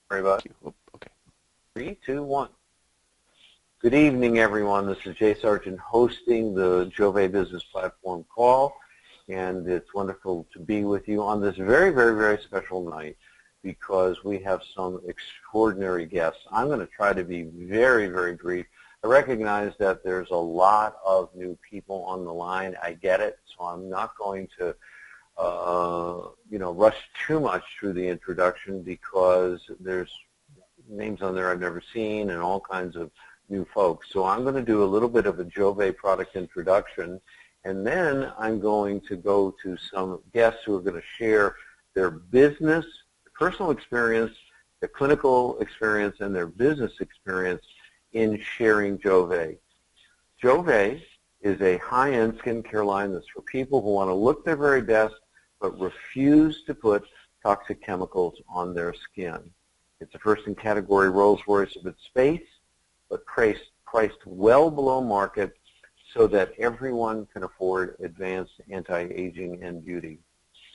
Everybody. Okay. 3, 2, 1. Good evening, everyone. This is Jay Sargent hosting the Jouve Business Platform call, and it's wonderful to be with you on this very, very, very special night because we have some extraordinary guests. I'm going to try to be very, very brief. I recognize that there's a lot of new people on the line. I get it, so I'm not going to rush too much through the introduction because there's names on there I've never seen and all kinds of new folks. So I'm going to do a little bit of a Jouve product introduction, and then I'm going to go to some guests who are going to share their business, personal experience, their clinical experience, and their business experience in sharing Jouve. Jouve is a high-end skincare line that's for people who want to look their very best but refuse to put toxic chemicals on their skin. It's a first-in-category Rolls-Royce of its space, but priced well below market so that everyone can afford advanced anti-aging and beauty.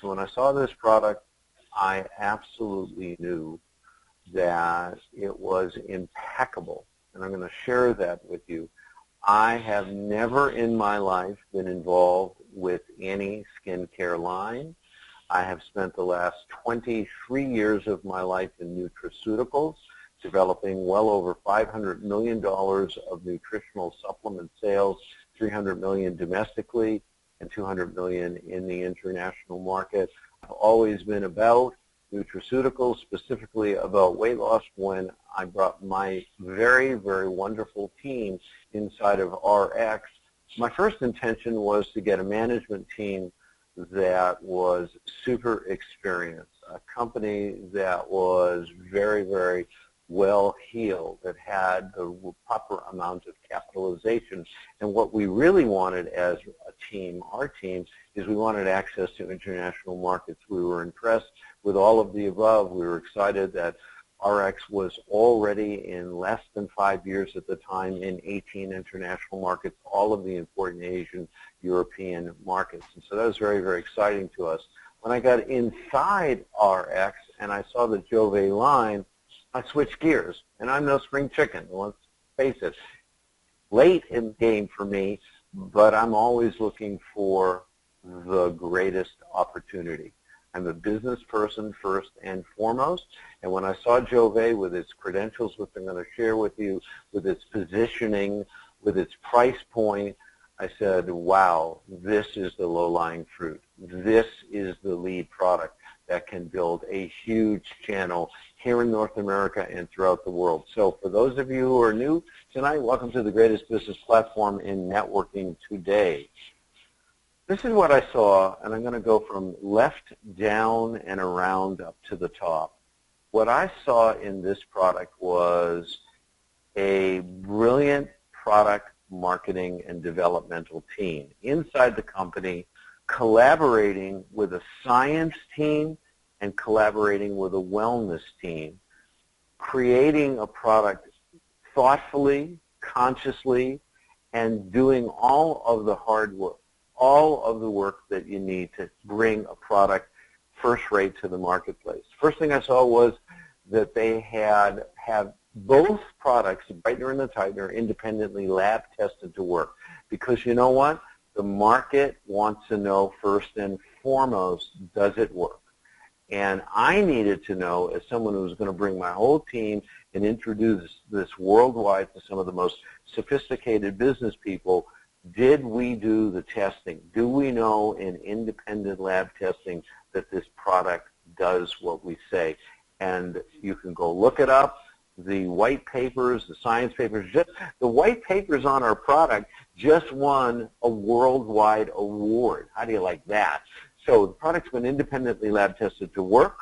So when I saw this product, I absolutely knew that it was impeccable, and I'm going to share that with you. I have never in my life been involved with any skincare line. I have spent the last 23 years of my life in nutraceuticals, developing well over $500 million of nutritional supplement sales, $300 million domestically, and $200 million in the international market. I've always been about nutraceuticals, specifically about weight loss, when I brought my very, very wonderful team inside of RX. My first intention was to get a management team that was super experienced, a company that was very, very well heeled, that had the proper amount of capitalization. And what we really wanted as a team, our team, is we wanted access to international markets. We were impressed with all of the above. We were excited that RX was already in less than 5 years at the time in 18 international markets, all of the important Asian, European markets. And so that was very, very exciting to us. When I got inside RX and I saw the Jouve line, I switched gears. And I'm no spring chicken, let's face it. Late in the game for me, but I'm always looking for the greatest opportunity. I'm a business person first and foremost, and when I saw Jouve with its credentials, which I'm going to share with you, with its positioning, with its price point, I said, wow, this is the low-lying fruit. This is the lead product that can build a huge channel here in North America and throughout the world. So for those of you who are new tonight, welcome to the greatest business platform in networking today. This is what I saw, and I'm going to go from left down and around up to the top. What I saw in this product was a brilliant product marketing and developmental team inside the company, collaborating with a science team and collaborating with a wellness team, creating a product thoughtfully, consciously, and doing all of the hard work, all of the work that you need to bring a product first rate to the marketplace. First thing I saw was that they had both products, the brightener and the tightener, independently lab tested to work. Because you know what? The market wants to know first and foremost, does it work? And I needed to know, as someone who was going to bring my whole team and introduce this worldwide to some of the most sophisticated business people, did we do the testing? Do we know in independent lab testing that this product does what we say? And you can go look it up. The white papers, the science papers, the white papers on our product just won a worldwide award. How do you like that? So the product's been independently lab tested to work.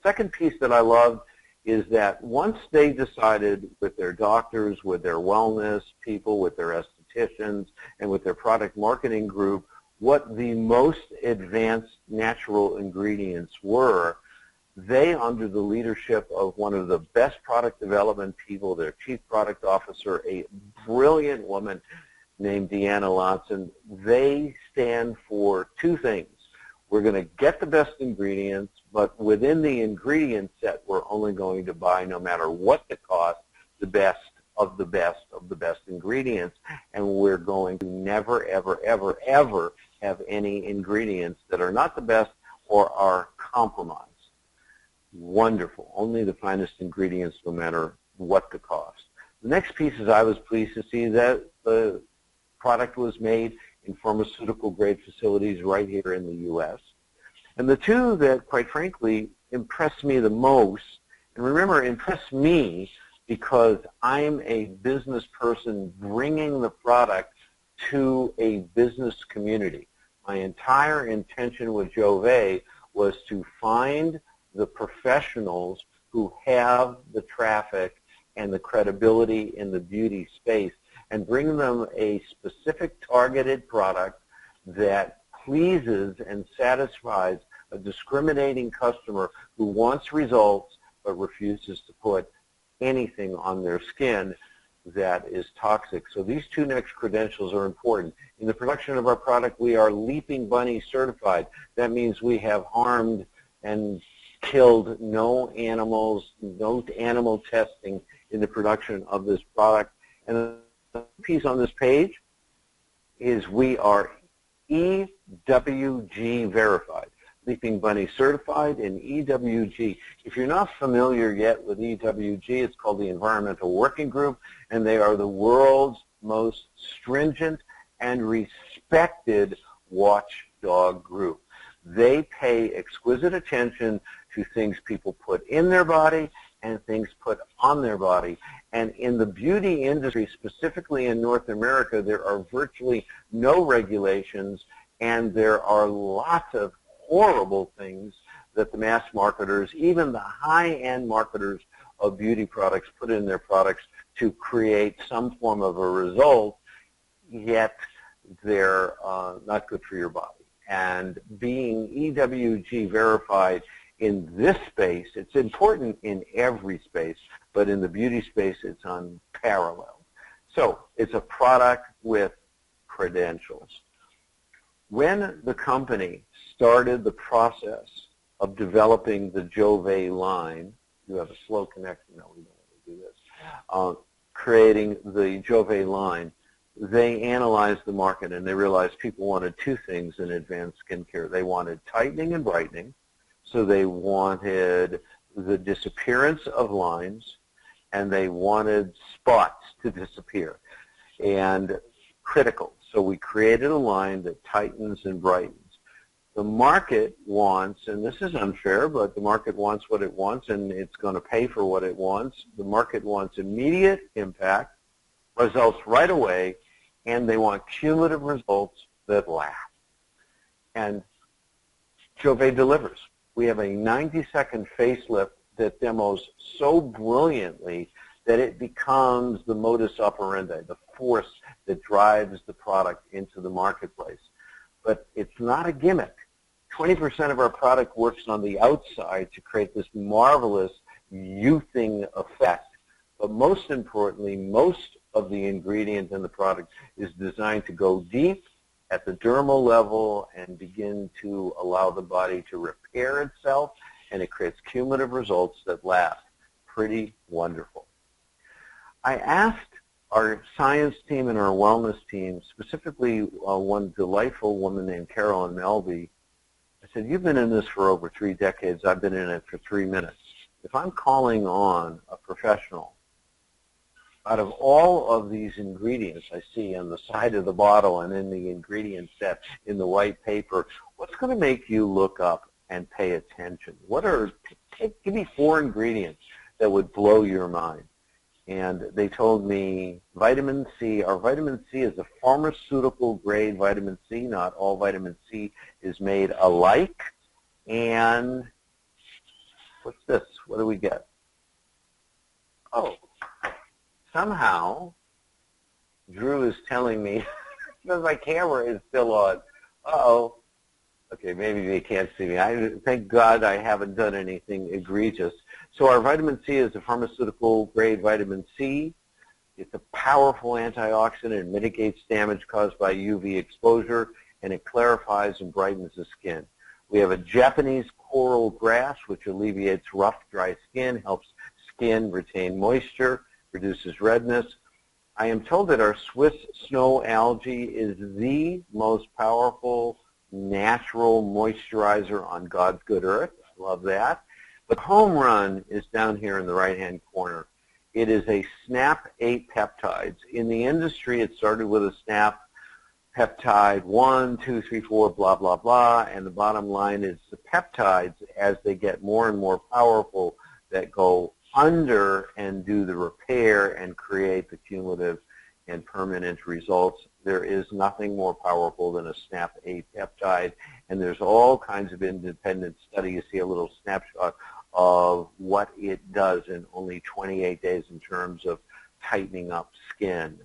Second piece that I loved is that once they decided with their doctors, with their wellness people, with their estheticians, and with their product marketing group, what the most advanced natural ingredients were, they, under the leadership of one of the best product development people, their chief product officer, a brilliant woman named Deanna Lotson, they stand for two things. We're going to get the best ingredients, but within the ingredient set, we're only going to buy, no matter what the cost, the best of the best of the best ingredients, and we're going to never, ever, ever, ever have any ingredients that are not the best or are compromised. Wonderful. Only the finest ingredients, no matter what the cost. The next piece is I was pleased to see that the product was made in pharmaceutical-grade facilities right here in the U.S. And the two that, quite frankly, impressed me the most, and remember, impressed me because I'm a business person bringing the product to a business community. My entire intention with Jouve was to find the professionals who have the traffic and the credibility in the beauty space and bring them a specific targeted product that pleases and satisfies a discriminating customer who wants results but refuses to put anything on their skin that is toxic. So these two next credentials are important. In the production of our product, we are Leaping Bunny certified. That means we have harmed and killed no animals, no animal testing in the production of this product. And the piece on this page is we are EWG verified. Leaping Bunny certified in EWG. If you're not familiar yet with EWG, it's called the Environmental Working Group, and they are the world's most stringent and respected watchdog group. They pay exquisite attention to things people put in their body and things put on their body. And in the beauty industry, specifically in North America, there are virtually no regulations, and there are lots of horrible things that the mass marketers, even the high-end marketers of beauty products, put in their products to create some form of a result, yet they're not good for your body. And being EWG verified in this space, it's important in every space, but in the beauty space, it's unparalleled. So it's a product with credentials. When the company started the process of developing the Jouve line, you have a slow connection, no, we don't want to do this, creating the Jouve line, they analyzed the market and they realized people wanted two things in advanced skincare. They wanted tightening and brightening, so they wanted the disappearance of lines, and they wanted spots to disappear. And critical. So we created a line that tightens and brightens. The market wants, and this is unfair, but the market wants what it wants, and it's going to pay for what it wants. The market wants immediate impact, results right away, and they want cumulative results that last. And Jouve delivers. We have a 90-second facelift that demos so brilliantly that it becomes the modus operandi, the force that drives the product into the marketplace. But it's not a gimmick. 20% of our product works on the outside to create this marvelous youthing effect. But most importantly, most of the ingredient in the product is designed to go deep at the dermal level and begin to allow the body to repair itself, and it creates cumulative results that last. Pretty wonderful. I asked our science team and our wellness team, specifically one delightful woman named Carolyn Melby, I said, you've been in this for over 3 decades. I've been in it for 3 minutes. If I'm calling on a professional, out of all of these ingredients I see on the side of the bottle and in the ingredient set in the white paper, what's going to make you look up and pay attention? Give me 4 ingredients that would blow your mind. And they told me vitamin C. Our vitamin C is a pharmaceutical-grade vitamin C. Not all vitamin C is made alike. And what's this? What do we get? Oh, somehow Drew is telling me that my camera is still on. Uh-oh. Okay, maybe they can't see me. Thank God I haven't done anything egregious. So our vitamin C is a pharmaceutical-grade vitamin C. It's a powerful antioxidant. It mitigates damage caused by UV exposure, and it clarifies and brightens the skin. We have a Japanese coral grass, which alleviates rough, dry skin, helps skin retain moisture, reduces redness. I am told that our Swiss snow algae is the most powerful natural moisturizer on God's good earth. I love that. But home run is down here in the right-hand corner. It is a SNAP 8 peptides. In the industry, it started with a SNAP peptide 1, 2, 3, 4, blah, blah, blah, and the bottom line is the peptides, as they get more and more powerful, that go under and do the repair and create the cumulative and permanent results. There is nothing more powerful than a SNAP 8 peptide, and there's all kinds of independent study. You see a little snapshot of what it does in only 28 days in terms of tightening up skin.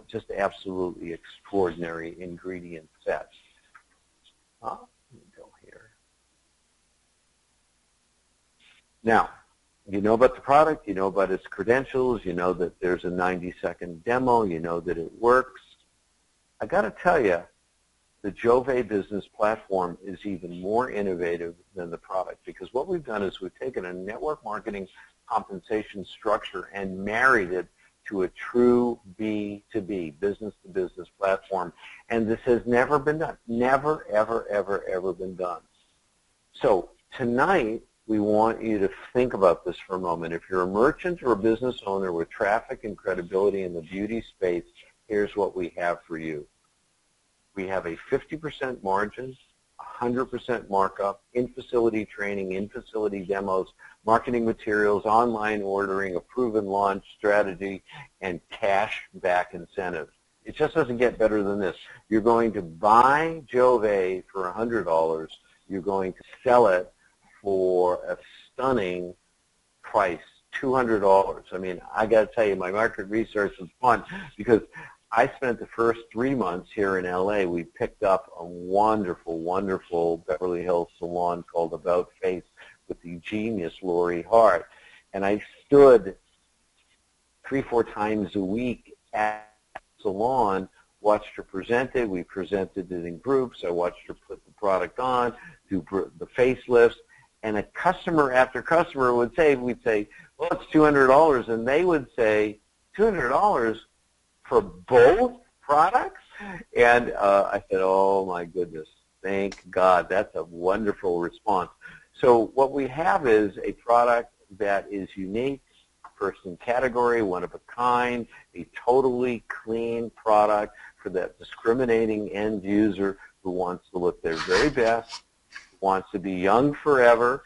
Just absolutely extraordinary ingredient sets. Let me go here. Now, you know about the product, you know about its credentials, you know that there's a 90-second demo, you know that it works. I got to tell you, the Jouve business platform is even more innovative than the product, because what we've done is we've taken a network marketing compensation structure and married it to a true B2B, business-to-business platform. And this has never been done. Never, ever, ever, ever been done. So tonight, we want you to think about this for a moment. If you're a merchant or a business owner with traffic and credibility in the beauty space, here's what we have for you. We have a 50% margin, 100% markup, in-facility training, in-facility demos, marketing materials, online ordering, a proven launch strategy, and cash-back incentives. It just doesn't get better than this. You're going to buy Jouve for $100. You're going to sell it for a stunning price, $200. I mean, I got to tell you, my market research was fun because I spent the first 3 months here in LA. We picked up a wonderful, wonderful Beverly Hills salon called About Face with the genius Lori Hart. And I stood 3-4 times a week at the salon, watched her present it. We presented it in groups. I watched her put the product on, do the facelifts. And a customer after customer would say, we'd say, well, it's $200. And they would say, $200 for both products? And I said, oh, my goodness, thank God. That's a wonderful response. So what we have is a product that is unique, first in category, one of a kind, a totally clean product for that discriminating end user who wants to look their very best, wants to be young forever,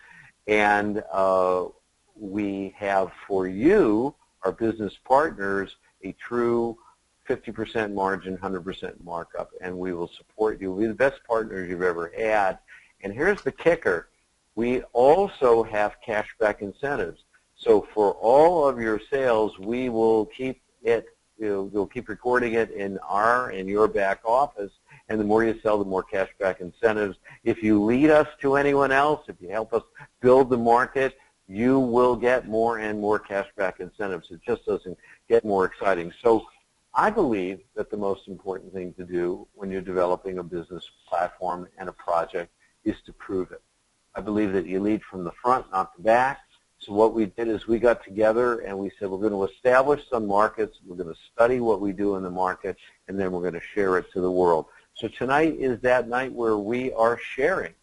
and we have for you, our business partners, a true 50% margin, 100% markup, and we will support you. We'll be the best partners you've ever had. And here's the kicker. We also have cashback incentives. So for all of your sales, we will keep it, we'll keep recording it in your back office. And the more you sell, the more cashback incentives. If you lead us to anyone else, if you help us build the market, you will get more and more cashback incentives. It just doesn't get more exciting. So I believe that the most important thing to do when you're developing a business platform and a project is to prove it. I believe that you lead from the front, not the back. So what we did is we got together and we said we're going to establish some markets, we're going to study what we do in the market, and then we're going to share it to the world. So tonight is that night where we are sharing.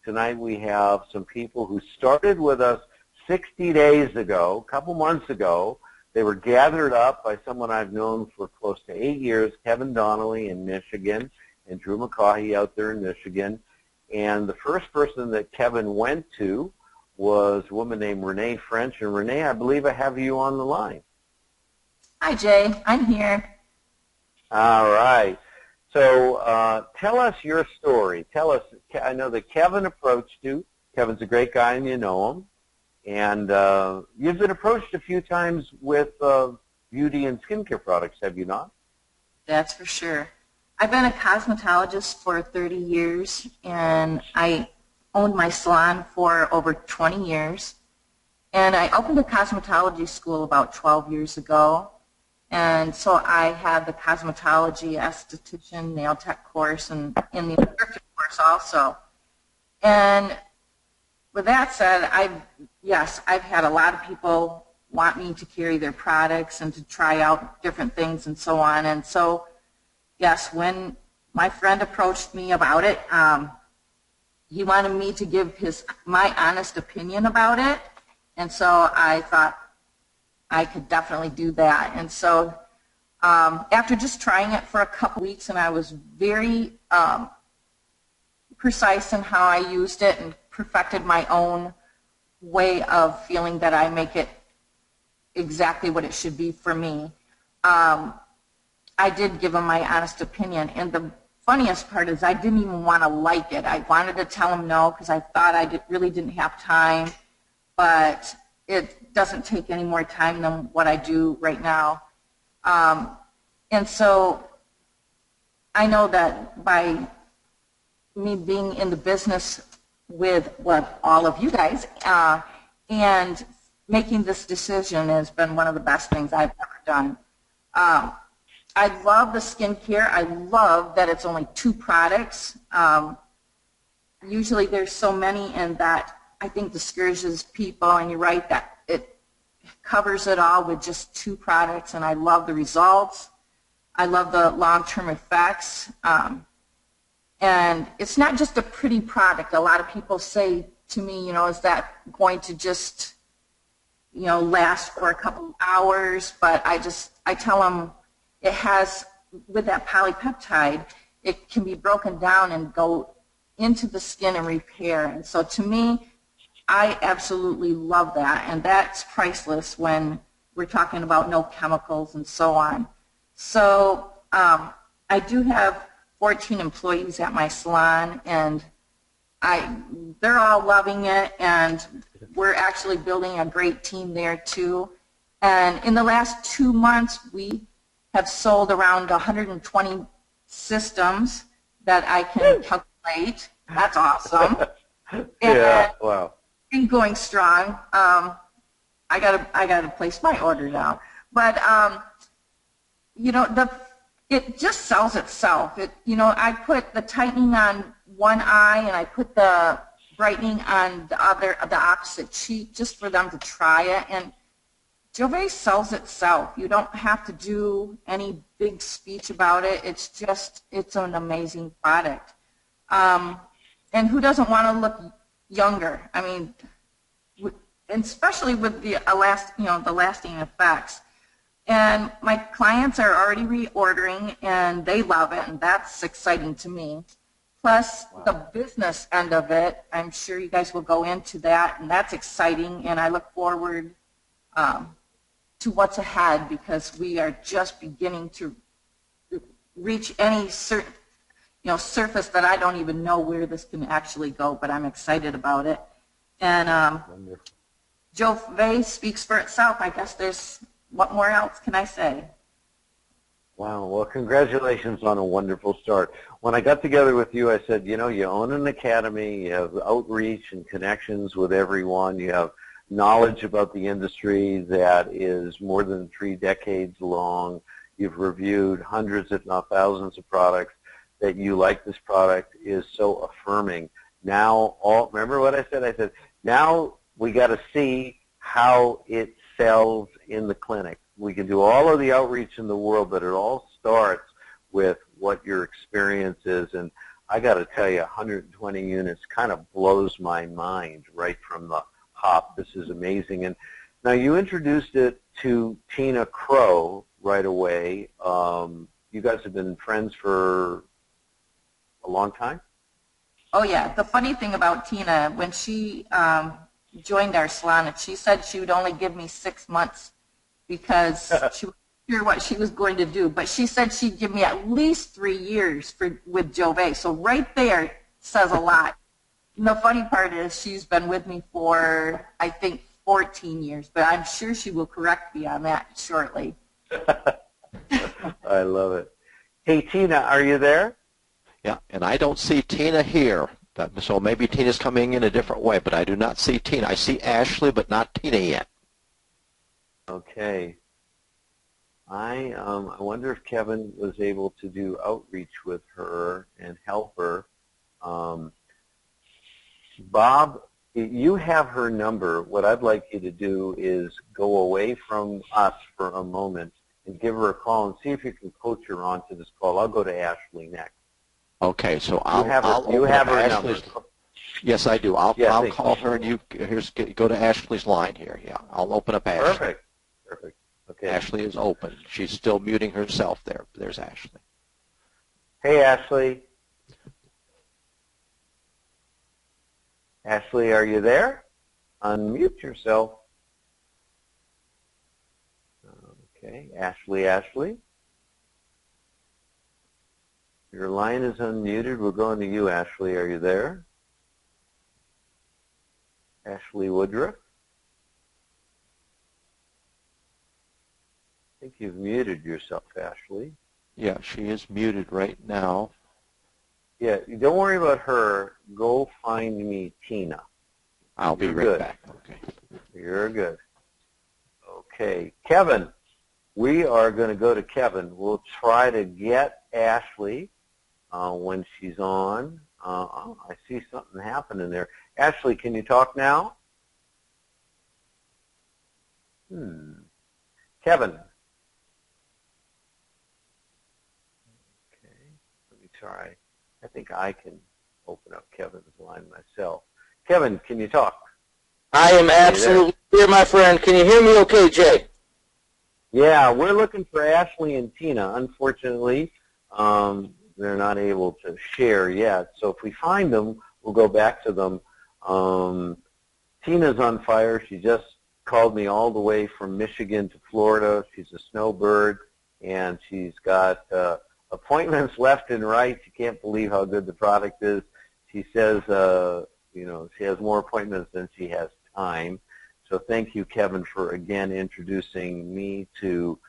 Tonight we have some people who started with us 60 days ago, a couple months ago. They were gathered up by someone I've known for close to 8 years, Kevin Donnelly in Michigan, and Drew McCaughey out there in Michigan. And the first person that Kevin went to was a woman named Renee French. And Renee, I believe I have you on the line. Hi, Jay. I'm here. All right. So tell us your story. Tell us, I know that Kevin approached you. Kevin's a great guy and you know him. And you've been approached a few times with beauty and skincare products, have you not? That's for sure. I've been a cosmetologist for 30 years, and I owned my salon for over 20 years. And I opened a cosmetology school about 12 years ago. And so I have the cosmetology, esthetician, nail tech course, and in the instructor course also. And with that said, I've had a lot of people want me to carry their products and to try out different things and so on. And so, yes, when my friend approached me about it, he wanted me to give my honest opinion about it. And so I thought I could definitely do that. And so after just trying it for a couple weeks, and I was very precise in how I used it and perfected my own way of feeling that I make it exactly what it should be for me. I did give him my honest opinion, and the funniest part is I didn't even want to like it. I wanted to tell him no because I thought I really didn't have time, but it doesn't take any more time than what I do right now. And so I know that by me being in the business with all of you guys and making this decision has been one of the best things I've ever done. I love the skincare. I love that it's only 2 products. Usually there's so many, and that I think discourages people, and you're right that it covers it all with just 2 products, and I love the results. I love the long-term effects. And it's not just a pretty product. A lot of people say to me, is that going to just, last for a couple of hours? But I tell them it has, with that polypeptide, it can be broken down and go into the skin and repair. And so to me, I absolutely love that. And that's priceless when we're talking about no chemicals and so on. So I do have 14 employees at my salon, and they're all loving it, and we're actually building a great team there too. And in the last 2 months, we have sold around 120 systems that I can calculate. That's awesome. Yeah, wow. And going strong. I gotta place my order now. But it just sells itself. I put the tightening on one eye, and I put the brightening on the opposite cheek, just for them to try it. And Jouve sells itself. You don't have to do any big speech about it. It's an amazing product. And who doesn't want to look younger? I mean, and especially with the lasting effects. And my clients are already reordering, and they love it, and that's exciting to me. Plus, the business end of it, I'm sure you guys will go into that, and that's exciting, and I look forward to what's ahead, because we are just beginning to reach any certain surface that I don't even know where this can actually go, but I'm excited about it. And Jouve speaks for itself. I guess what more else can I say? Wow. Well, congratulations on a wonderful start. When I got together with you, I said, you own an academy, you have outreach and connections with everyone, you have knowledge about the industry that is more than 3 decades long, you've reviewed hundreds, if not thousands, of products, that you like this product is so affirming. Now, remember what I said? I said, now we got to see how it sells in the clinic. We can do all of the outreach in the world, but it all starts with what your experience is. And I got to tell you, 120 units kind of blows my mind right from the hop. This is amazing. And now you introduced it to Tina Crow right away. You guys have been friends for a long time? Oh, yeah. The funny thing about Tina, when she joined our salon, she said she would only give me 6 months because she wasn't sure what she was going to do. But she said she'd give me at least 3 years with Jouve. So right there says a lot. And the funny part is she's been with me for, I think, 14 years. But I'm sure she will correct me on that shortly. I love it. Hey, Tina, are you there? Yeah, and I don't see Tina here. So maybe Tina's coming in a different way, but I do not see Tina. I see Ashley, but not Tina yet. Okay. I wonder if Kevin was able to do outreach with her and help her. Bob, you have her number. What I'd like you to do is go away from us for a moment and give her a call and see if you can coach her onto this call. I'll go to Ashley next. Okay, so You have her number. Yes, I do. I'll Yeah, call her, and you go to Ashley's line here. Yeah, I'll open up Ashley. Perfect. Okay. Ashley is open. She's still muting herself there. There's Ashley. Hey, Ashley. Ashley, are you there? Unmute yourself. Okay, Ashley. Your line is unmuted. We're going to you, Ashley. Are you there? Ashley Woodruff? I think you've muted yourself, Ashley. Yeah, she is muted right now. Yeah, don't worry about her. Go find me Tina. I'll be right back. Okay. You're good. Okay, Kevin. We are going to go to Kevin. We'll try to get Ashley when she's on. I see something happening there. Ashley, can you talk now? Kevin. Okay, let me try. I think I can open up Kevin's line myself. Kevin, can you talk? I am absolutely here, my friend. Can you hear me okay, Jay? Yeah, we're looking for Ashley and Tina. Unfortunately, they're not able to share yet. So if we find them, we'll go back to them. Tina's on fire. She just called me all the way from Michigan to Florida. She's a snowbird, and she's got appointments left and right. She can't believe how good the product is. She says, she has more appointments than she has time. So thank you, Kevin, for again introducing me to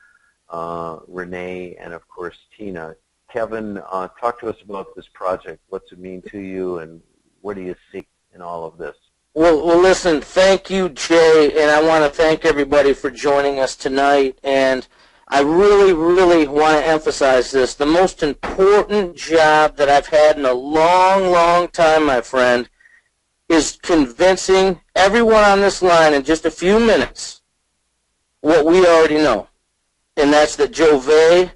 Renee and, of course, Tina. Kevin, talk to us about this project. What's it mean to you, and what do you see in all of this? Well, listen, thank you, Jay, and I want to thank everybody for joining us tonight. And I really, really want to emphasize this. The most important job that I've had in a long, long time, my friend, is convincing everyone on this line in just a few minutes what we already know. And that's that Jouve,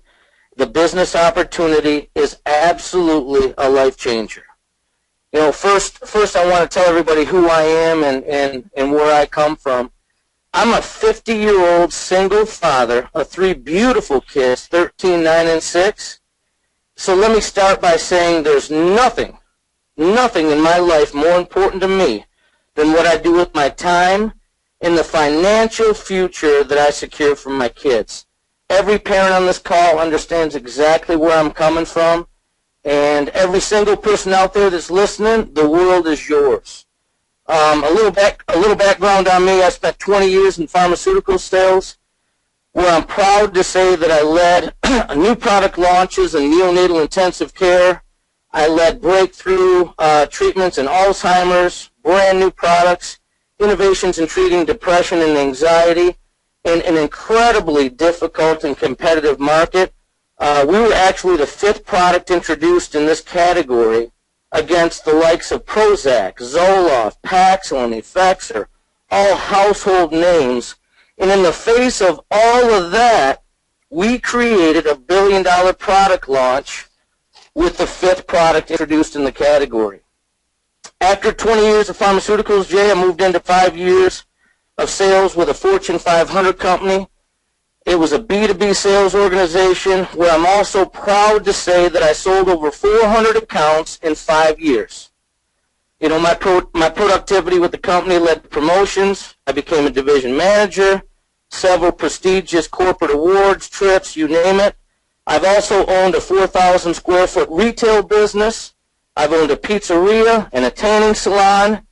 the business opportunity, is absolutely a life changer. You know, first I want to tell everybody who I am and where I come from. I'm a 50-year-old single father of 3 beautiful kids, 13, 9, and 6. So let me start by saying there's nothing in my life more important to me than what I do with my time and the financial future that I secure for my kids. Every parent on this call understands exactly where I'm coming from. And every single person out there that's listening, the world is yours. A little background on me. I spent 20 years in pharmaceutical sales, where I'm proud to say that I led new product launches in neonatal intensive care. I led breakthrough treatments in Alzheimer's, brand new products, innovations in treating depression and anxiety, in an incredibly difficult and competitive market. We were actually the 5th product introduced in this category against the likes of Prozac, Zoloft, Paxil, Effexor, all household names. And in the face of all of that, we created a billion-dollar product launch with the 5th product introduced in the category. After 20 years of pharmaceuticals, Jay, I moved into 5 years of sales with a Fortune 500 company. It was a B2B sales organization where I'm also proud to say that I sold over 400 accounts in 5 years. You know, my productivity with the company led to promotions. I became a division manager, several prestigious corporate awards, trips, you name it. I've also owned a 4,000 square foot retail business. I've owned a pizzeria and a tanning salon.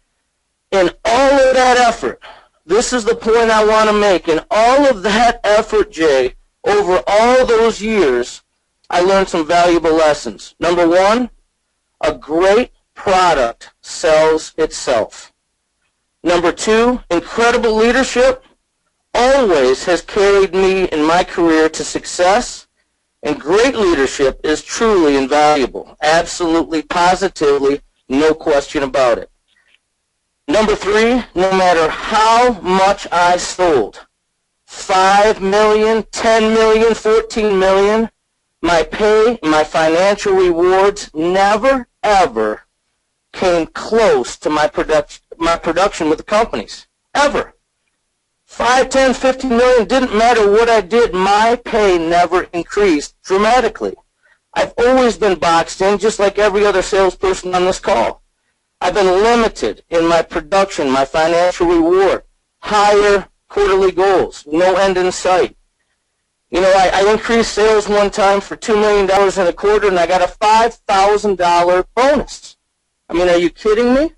In all of that effort, this is the point I want to make. In all of that effort, Jay, over all those years, I learned some valuable lessons. Number 1, a great product sells itself. Number 2, incredible leadership always has carried me in my career to success, and great leadership is truly invaluable. Absolutely, positively, no question about it. Number 3, no matter how much I sold, 5 million, 10 million, 14 million, my pay, my financial rewards never, ever came close to my production with the companies. Ever. 5, 10, 15 million, didn't matter what I did, my pay never increased dramatically. I've always been boxed in, just like every other salesperson on this call. I've been limited in my production, my financial reward, higher quarterly goals, no end in sight. You know, I increased sales one time for $2 million in a quarter, and I got a $5,000 bonus. I mean, are you kidding me?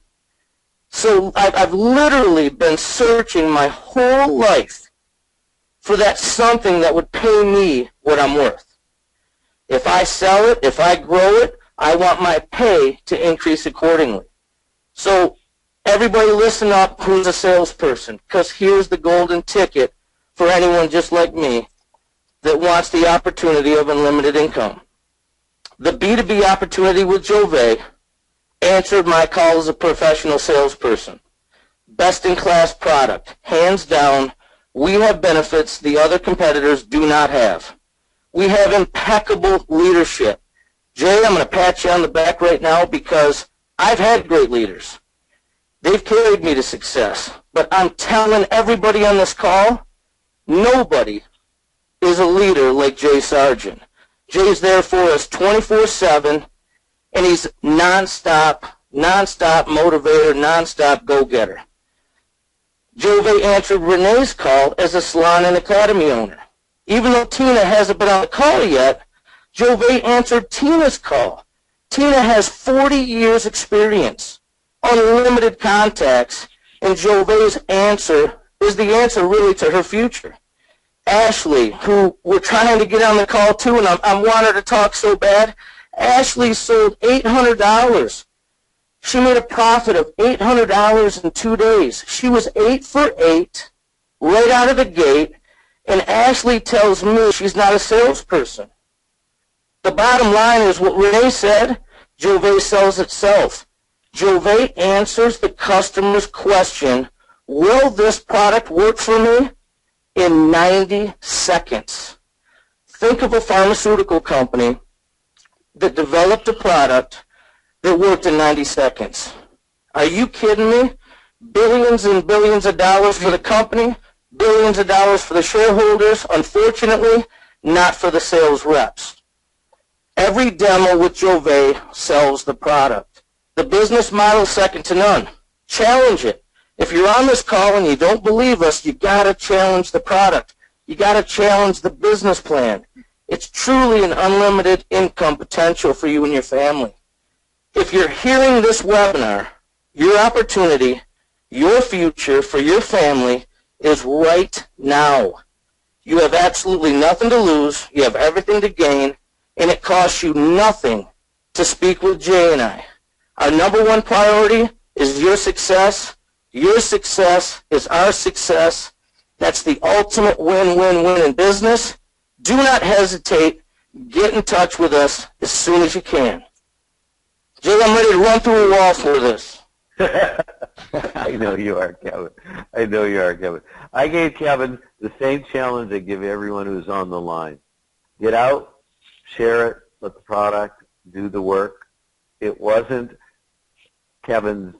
So I've literally been searching my whole life for that something that would pay me what I'm worth. If I sell it, if I grow it, I want my pay to increase accordingly. So everybody listen up who's a salesperson, because here's the golden ticket for anyone just like me that wants the opportunity of unlimited income. The B2B opportunity with Jouve answered my call as a professional salesperson. Best-in-class product. Hands down, we have benefits the other competitors do not have. We have impeccable leadership. Jay, I'm going to pat you on the back right now because I've had great leaders. They've carried me to success. But I'm telling everybody on this call, nobody is a leader like Jay Sargent. Jay's there for us 24/7, and he's nonstop motivator, nonstop go-getter. Jouve answered Renee's call as a salon and academy owner. Even though Tina hasn't been on the call yet, Jouve answered Tina's call. Tina has 40 years experience, unlimited contacts, and Jouve's answer is the answer really to her future. Ashley, who we're trying to get on the call too, and I want her to talk so bad. Ashley sold $800. She made a profit of $800 in 2 days. She was 8 for 8 right out of the gate, and Ashley tells me she's not a salesperson. The bottom line is what Renee said, Jouve sells itself. Jouve answers the customer's question, will this product work for me? In 90 seconds. Think of a pharmaceutical company that developed a product that worked in 90 seconds. Are you kidding me? Billions and billions of dollars for the company, billions of dollars for the shareholders, unfortunately, not for the sales reps. Every demo with Jouve sells the product. The business model is second to none. Challenge it. If you're on this call and you don't believe us, you got to challenge the product. You got to challenge the business plan. It's truly an unlimited income potential for you and your family. If you're hearing this webinar, your opportunity, your future for your family is right now. You have absolutely nothing to lose. You have everything to gain, and it costs you nothing to speak with Jay and I. Our number one priority is your success. Your success is our success. That's the ultimate win-win-win in business. Do not hesitate. Get in touch with us as soon as you can. Jay, I'm ready to run through a wall for this. I know you are, Kevin. I know you are, Kevin. I gave Kevin the same challenge I give everyone who's on the line. Get out, share it, let the product do the work. It wasn't Kevin's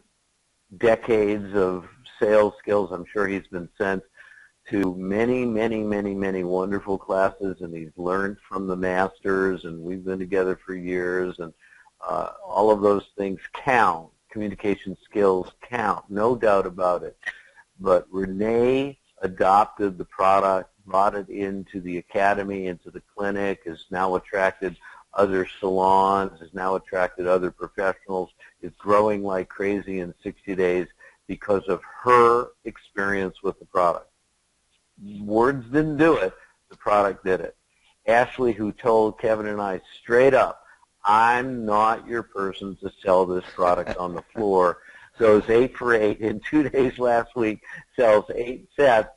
decades of sales skills. I'm sure he's been sent to many, many, many, many wonderful classes, and he's learned from the masters, and we've been together for years, and all of those things count. Communication skills count, no doubt about it. But Renee adopted the product, brought it into the academy, into the clinic, has now attracted other salons, has now attracted other professionals, is growing like crazy in 60 days because of her experience with the product. Words didn't do it, the product did it. Ashley, who told Kevin and I straight up, I'm not your person to sell this product on the floor, goes 8 for 8 in 2 days last week, sells 8 sets,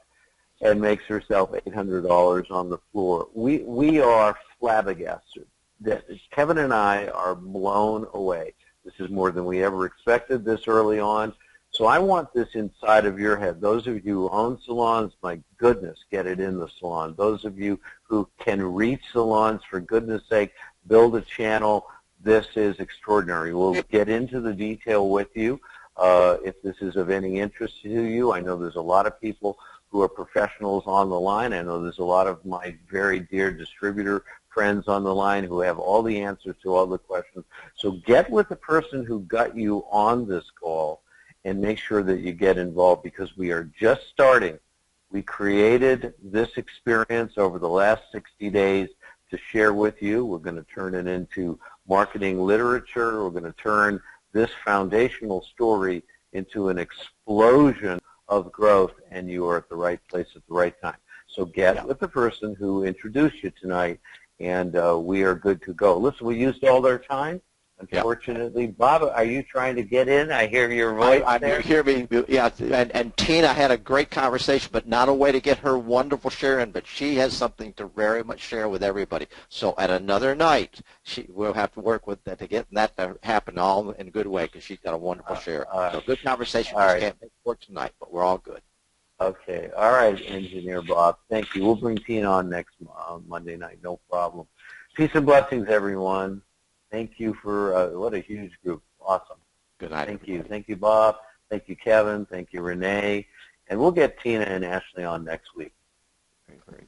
and makes herself $800 on the floor. We are flabbergasted. Kevin and I are blown away. This is more than we ever expected this early on. So I want this inside of your head. Those of you who own salons, my goodness, get it in the salon. Those of you who can reach salons, for goodness sake, build a channel. This is extraordinary. We'll get into the detail with you if this is of any interest to you. I know there's a lot of people who are professionals on the line. I know there's a lot of my very dear distributor friends on the line who have all the answers to all the questions. So get with the person who got you on this call and make sure that you get involved, because we are just starting. We created this experience over the last 60 days to share with you. We're going to turn it into marketing literature. We're going to turn this foundational story into an explosion of growth, and you are at the right place at the right time. So get with the person who introduced you tonight, and we are good to go. Listen, we used all our time, unfortunately. Bob, are you trying to get in? I hear your voice there. You hear me, yeah. And Tina had a great conversation, but not a way to get her wonderful share in, but she has something to very much share with everybody. So at another night, we'll have to work with that to get that to happen all in a good way, because she's got a wonderful share. So good conversation. Just can't make it work tonight, but we're all good. Okay. All right, Engineer Bob. Thank you. We'll bring Tina on next Monday night. No problem. Peace and blessings, everyone. Thank you for what a huge group. Awesome. Good night. Thank you. Thank you, Bob. Thank you, Kevin. Thank you, Renee. And we'll get Tina and Ashley on next week. Very, very good.